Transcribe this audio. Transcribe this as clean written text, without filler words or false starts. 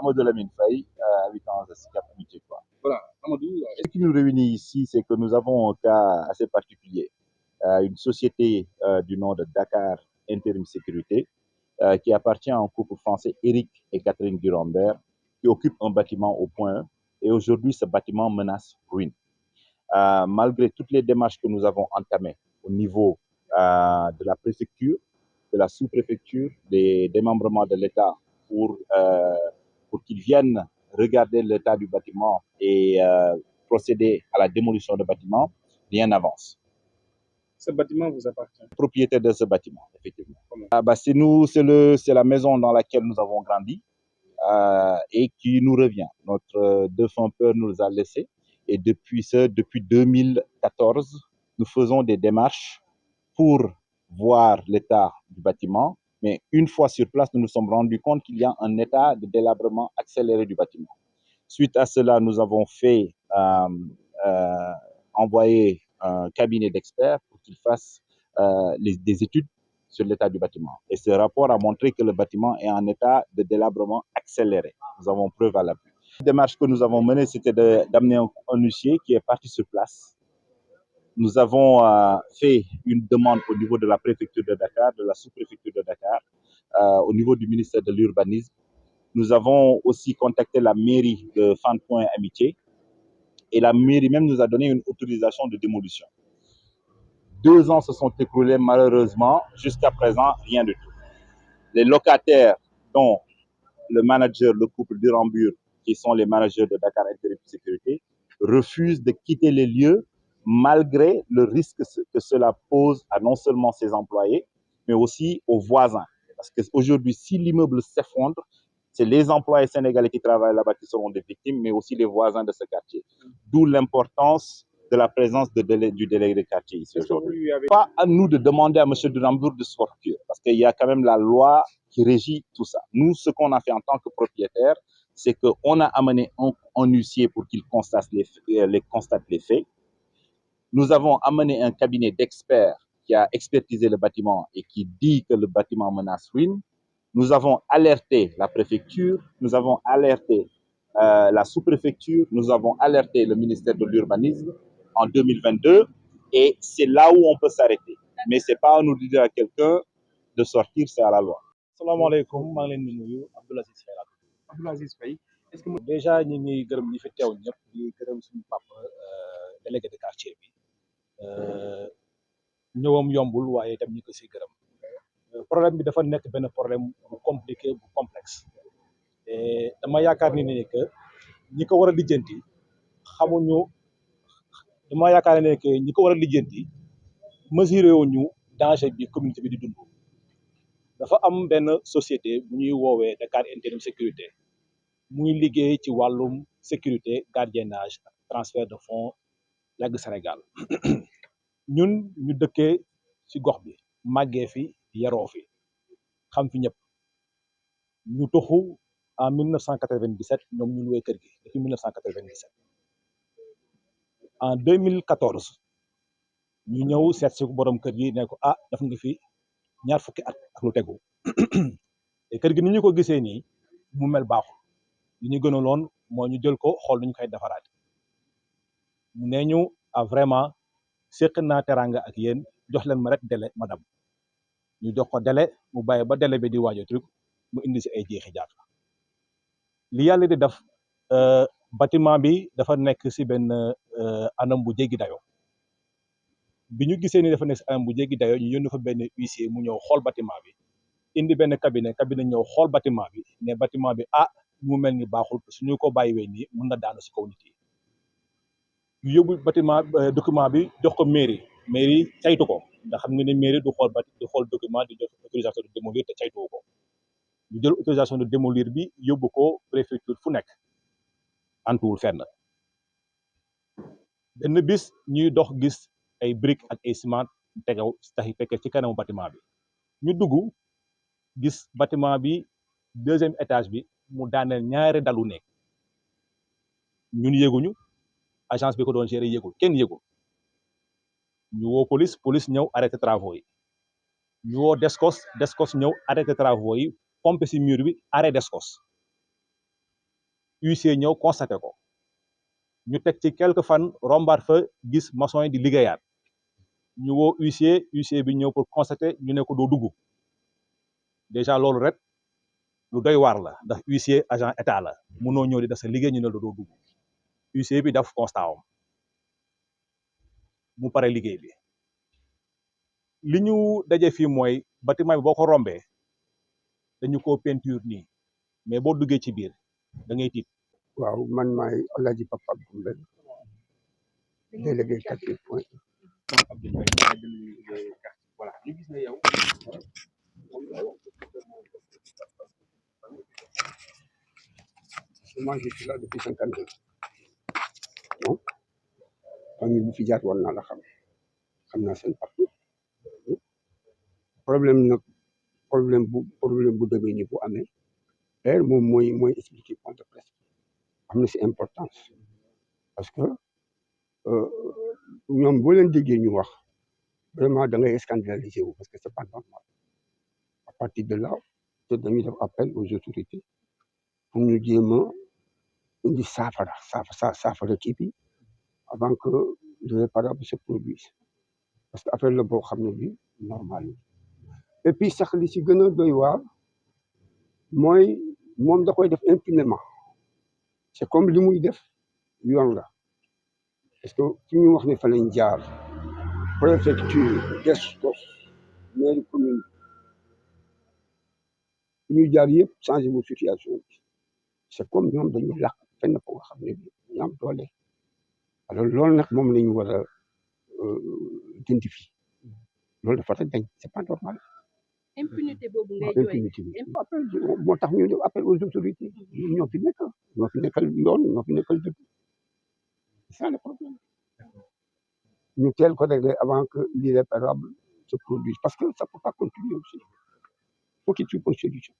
Amadou Lamine Faye, habitant de Sicap Amitié. Voilà, Amadou. Ce qui nous réunit ici, c'est que nous avons un cas assez particulier. Une société du nom de Dakar Intérim Sécurité, qui appartient à un couple français, Eric et Catherine Durambert, qui occupe un bâtiment au point 1. Et aujourd'hui, ce bâtiment menace ruine. Malgré toutes les démarches que nous avons entamées au niveau de la préfecture, de la sous-préfecture, des démembrements de l'État pour qu'ils viennent regarder l'état du bâtiment et procéder à la démolition du bâtiment, rien n'avance. Ce bâtiment vous appartient? Propriétaire de ce bâtiment, effectivement. C'est nous, c'est la maison dans laquelle nous avons grandi et qui nous revient. Notre défunt père nous a laissés et depuis 2014, nous faisons des démarches pour voir l'état du bâtiment. Mais une fois sur place, nous nous sommes rendus compte qu'il y a un état de délabrement accéléré du bâtiment. Suite à cela, nous avons fait envoyer un cabinet d'experts pour qu'il fasse des études sur l'état du bâtiment. Et ce rapport a montré que le bâtiment est en état de délabrement accéléré. Nous avons preuve à l'appui. La démarche que nous avons menée, c'était d'amener un huissier qui est parti sur place. Nous avons fait une demande au niveau de la préfecture de Dakar, de la sous-préfecture de Dakar, au niveau du ministère de l'Urbanisme. Nous avons aussi contacté la mairie de Fann Point Amitié et la mairie même nous a donné une autorisation de démolition. 2 ans se sont écoulés, malheureusement, jusqu'à présent, rien du tout. Les locataires, dont le manager, le couple Durambert, qui sont les managers de Dakar Intérim Sécurité, refusent de quitter les lieux malgré le risque que cela pose à non seulement ses employés, mais aussi aux voisins. Parce qu'aujourd'hui, si l'immeuble s'effondre, c'est les employés sénégalais qui travaillent là-bas qui seront des victimes, mais aussi les voisins de ce quartier. D'où l'importance de la présence du délégué de quartier ici aujourd'hui. Pas à nous de demander à M. Durambert de sortir, parce qu'il y a quand même la loi qui régit tout ça. Nous, ce qu'on a fait en tant que propriétaire, c'est qu'on a amené un huissier pour qu'il constate les faits. Nous avons amené un cabinet d'experts qui a expertisé le bâtiment et qui dit que le bâtiment menace ruine. Nous avons alerté la préfecture, nous avons alerté la sous-préfecture, nous avons alerté le ministère de l'Urbanisme en 2022 et c'est là où on peut s'arrêter. Mais ce n'est pas à nous de dire à quelqu'un de sortir, c'est à la loi. Assalamu alaikum, maa ngi leen di nuyu Abdoul Aziz Faye la. Abdoul Aziz Faye, est-ce que déjà ñu ngi gërëm ñi fi teew ñëpp di gërëm suñu papa délégué de quartier bi ñëwam yombul waaye itam ñu ko si gërëm. Problème bi dafa nekk benn problème bu compliqué bu complexe et dama yaakaar ni que ñi ko war a lijjanti xamuñu dama yaakaar ne que ñi ko war a lijjanti mesuré wuñu danger bi communauté bi di dund. dafa am benn société bu ñuy woowee Dakar Intérim Sécurité muy liggéey ci wàllum sécurité gardiennage ak transfert de fonds yàgg Sénégal ñun ñu dëkkee ci gox bi màggee fi yaroo fi xam fi ñëpp ñu toxu en 1997 ñoom ñu luwee kër gi depuis 1997 en 2014 ñu ñëw seet si borom kër gi ne ko daf nga fi ñaar fukki at ak lu tegu te kër gi ni ñu ko gisee nii mu mel baaxul li ñu gënaloon moo ñu jël ko xool nuñ koy defaraat mu ne ñu vraiment séq naa teranga ak yéen jox leen ma rek délai madame ñu jox ko délai mu bàyyi ba délai bi di waajo truc mu indi si ay jeexi jaat li yàlla di def bâtiment bi dafa nekk si benn anam bu jéggi dayo bi ñu gisee ni dafa nekk si anam bu jéggi dayo ñu yónni fa benn huissier mu ñëw xool bâtiment bi indi benn cabinet ñëw xool bâtiment bi ne bâtiment bi mu mel ni baaxul suñu ko bàyyiwee nii mën na daanu si kaw nit yi ñu yóbbu bâtiment document bi jox ko mairie caytu ko ndax xam nga ne mairie du xool document di jox autorisation de démolir te caytuwu ko ñu jël autorisation de démolir bi yóbbu ko préfecture fu nekk antuwul fenn benn bis ñuy dox gis ay briques ak ay ciment tegaw taxi fekkee ci kanamu bâtiment bi ñu dugg gis bâtiment bi 2e étage bi mu daaneel ñaari dalu nekk ñun yéguñu agence bi ko doon gérer yégul kenn yégul ñu woo police ñëw arrêté travaux yi ñu woo descos ñëw arrêté travaux yi pompe si mur bi arrêt descos huissier ñëw constaté ko ñu teg ci quelques fan rombaat fa gis maçon yi di liggéeyaat ñu woo huissier bi ñëw pour constater ñu ne ko doo dugg déjà loolu rek lu doy waar la ndax huissier agent état la mënoo ñëw di def sa liggéey ñu ne la doo dugg huissier bi daf constat am mu pare liggéey bi li ñu daje fii mooy bâtiment bi boo ko rombee dañu ko peinture nii mais boo duggee ci biir da ngay tiit. waaw man maay Alaaji Papa Abdou délégué quartier Point voilà ñu gis ne yow. moi je suis là depuis 50 ans bon famille bu fi jaar war naa la xam naa seen parcours problème bu demee ni bu amee d'ailleurs moom mooy expliquer point de presse am na si importance parce que ñoom boo leen déggee ñu wax vraiment da ngay scandaliser wu parce que c'est pas normal à partir de là te dañuy def appel aux autorités pour ñu jéem a indi saafara kii bi avant que l'irréparable se produise parce que affaire la boo xam ne bi normal et puis sax li ci gën a doy waar mooy moom da koy def impunément c'est comme li muy def yoon la parce que fi ñu wax ne fa lañ jaar préfecture Descos mairie commune fi ñu jaar yëpp changé wu situation bi c'est comme ñoom dañuy làq fenn foo nga xam ne bi ñu am doole alors loolu nag moom la ñu war a identifier loolu dafa rek dañ c'est pas normal. impunité boobu ngay jooy impunité bi moo tax ñu def appel aux autorités ñoo fi nekkal yoon ñoo fi nekkal dëgg c'est ça le problème ñu teel ko régler avant que l'irréparable se produise parce que ça peut pas continuer aussi faut qu'il trouve une solution.